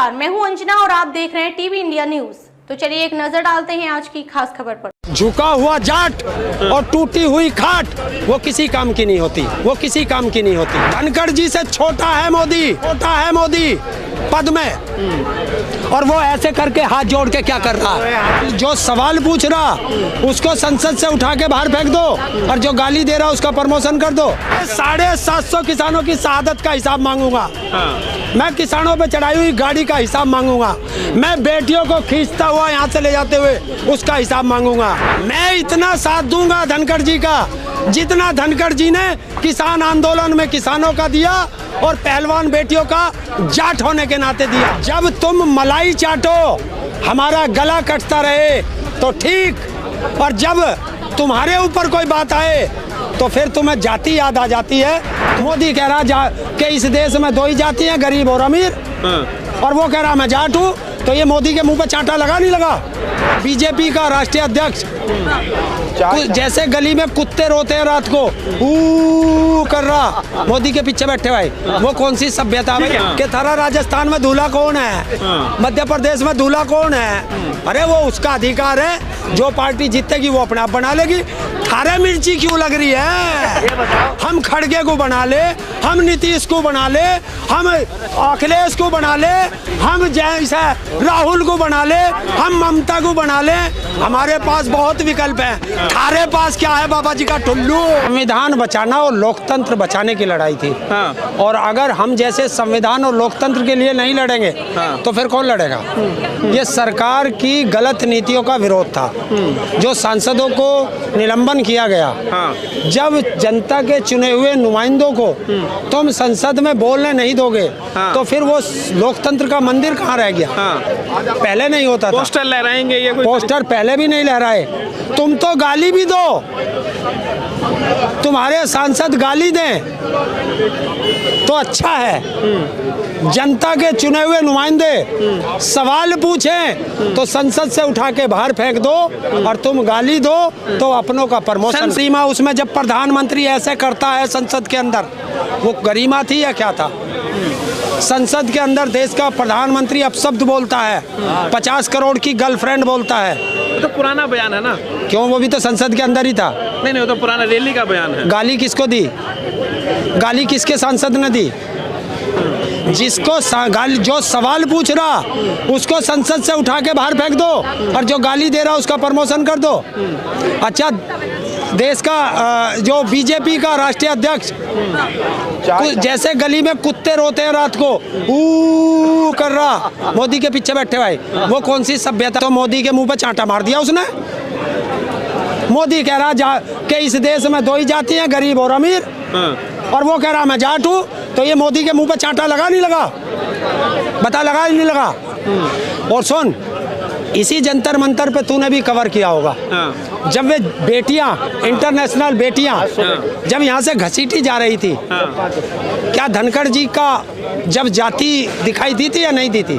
नमस्कार, मैं हूं अंजना और आप देख रहे हैं टीवी इंडिया न्यूज। तो चलिए एक नजर डालते हैं आज की खास खबर पर। झुका हुआ जाट और टूटी हुई खाट वो किसी काम की नहीं होती, वो किसी काम की नहीं होती। धनखड़ जी से छोटा है मोदी पद में, और वो ऐसे करके हाथ जोड़ के क्या कर रहा है? जो सवाल पूछ रहा उसको संसद से उठा के बाहर फेंक दो, और जो गाली दे रहा उसका प्रमोशन कर दो। 750 किसानों की शहादत का हिसाब मांगूंगा, मैं किसानों पे चढ़ाई हुई गाड़ी का हिसाब मांगूंगा, मैं बेटियों को खींचता हुआ यहाँ से ले जाते हुए उसका हिसाब मांगूंगा। मैं इतना साथ दूंगा धनखड़ जी का जितना धनखड़ जी ने किसान आंदोलन में किसानों का दिया और पहलवान बेटियों का जाट होने के नाते दिया। जब तुम मलाई चाटो हमारा गला कटता रहे तो ठीक, और जब तुम्हारे ऊपर कोई बात आए तो फिर तुम्हें जाति याद आ जाती है। मोदी कह रहा कि इस देश में दो ही जाति है, गरीब और अमीर, और वो कह रहा मैं जाट हूँ, तो ये मोदी के मुंह पे चांटा लगा नहीं लगा? बीजेपी का राष्ट्रीय अध्यक्ष जैसे गली में कुत्ते रोते हैं रात को ऊ कर रहा, मोदी के पीछे बैठे भाई, वो कौन सी सभ्यता भाई? कि थारा राजस्थान में दूल्हा कौन है, मध्य प्रदेश में दूल्हा कौन है? अरे वो उसका अधिकार है, जो पार्टी जीतेगी वो अपने आप बना लेगी। थारे मिर्ची क्यों लग रही है? हम खड़गे को बना ले, हम नीतीश को बना ले, हम अखिलेश को बना ले, हम जैसे राहुल को बना ले, हम ममता को बना ले, हमारे पास बहुत विकल्प है। थारे पास क्या है बाबा जी का टुल्लू? संविधान बचाना और लोकतंत्र बचाने की लड़ाई थी, और अगर हम जैसे संविधान और लोकतंत्र के लिए नहीं लड़ेंगे तो फिर कौन लड़ेगा? ये सरकार की गलत नीतियों का विरोध था, जो सांसदों को निलंबन किया गया। जब जनता के चुने हुए नुमाइंदों को तुम संसद में बोलने नहीं दोगे तो फिर वो लोकतंत्र का मंदिर कहाँ रह गया? पहले नहीं होता था। पोस्टर लहराएंगे, ये पोस्टर पहले भी नहीं लहराए। तुम तो गाली भी दो, तुम्हारे सांसद गाली दें तो अच्छा है। जनता के चुने हुए नुमाइंदे सवाल पूछें तो संसद से उठा के बाहर फेंक दो, और तुम गाली दो तो अपनों का प्रमोशन। सीमा उसमें जब प्रधानमंत्री ऐसे करता है संसद के अंदर, वो गरिमा थी या क्या था? संसद के अंदर देश का प्रधानमंत्री अपशब्द बोलता है, 50 करोड़ की गर्लफ्रेंड बोलता है। तो पुराना बयान है ना? क्यों, वो भी तो संसद के अंदर ही था। नहीं, वो तो पुराना रैली का बयान है। गाली किसको दी? गाली किसके सांसद ने दी? जिसको गाली, जो सवाल पूछ रहा उसको संसद से उठा के बाहर फेंक दो, और जो गाली दे रहा उसका प्रमोशन कर दो। अच्छा, देश का जो बीजेपी का राष्ट्रीय अध्यक्ष जैसे गली में कुत्ते रोते हैं रात को ऊ कर रहा, मोदी के पीछे बैठे भाई, वो कौन सी सभ्यता? तो मोदी के मुंह पे चांटा मार दिया उसने। मोदी कह रहा कि इस देश में दो ही जाति है, गरीब और अमीर, और वो कह रहा मैं जाट हूँ, तो ये मोदी के मुंह पे चांटा लगा नहीं लगा? बता, लगा नहीं लगा? और सुन, इसी जंतर मंतर पे तूने भी कवर किया होगा, जब वे बेटियां, इंटरनेशनल बेटियां जब यहाँ से घसीटी जा रही थी, क्या धनखड़ जी का जब जाति दिखाई दी थी या नहीं दी थी?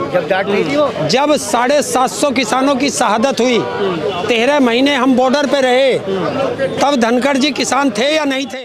जब 750 किसानों की शहादत हुई, 13 महीने हम बॉर्डर पे रहे, तब धनखड़ जी किसान थे या नहीं थे?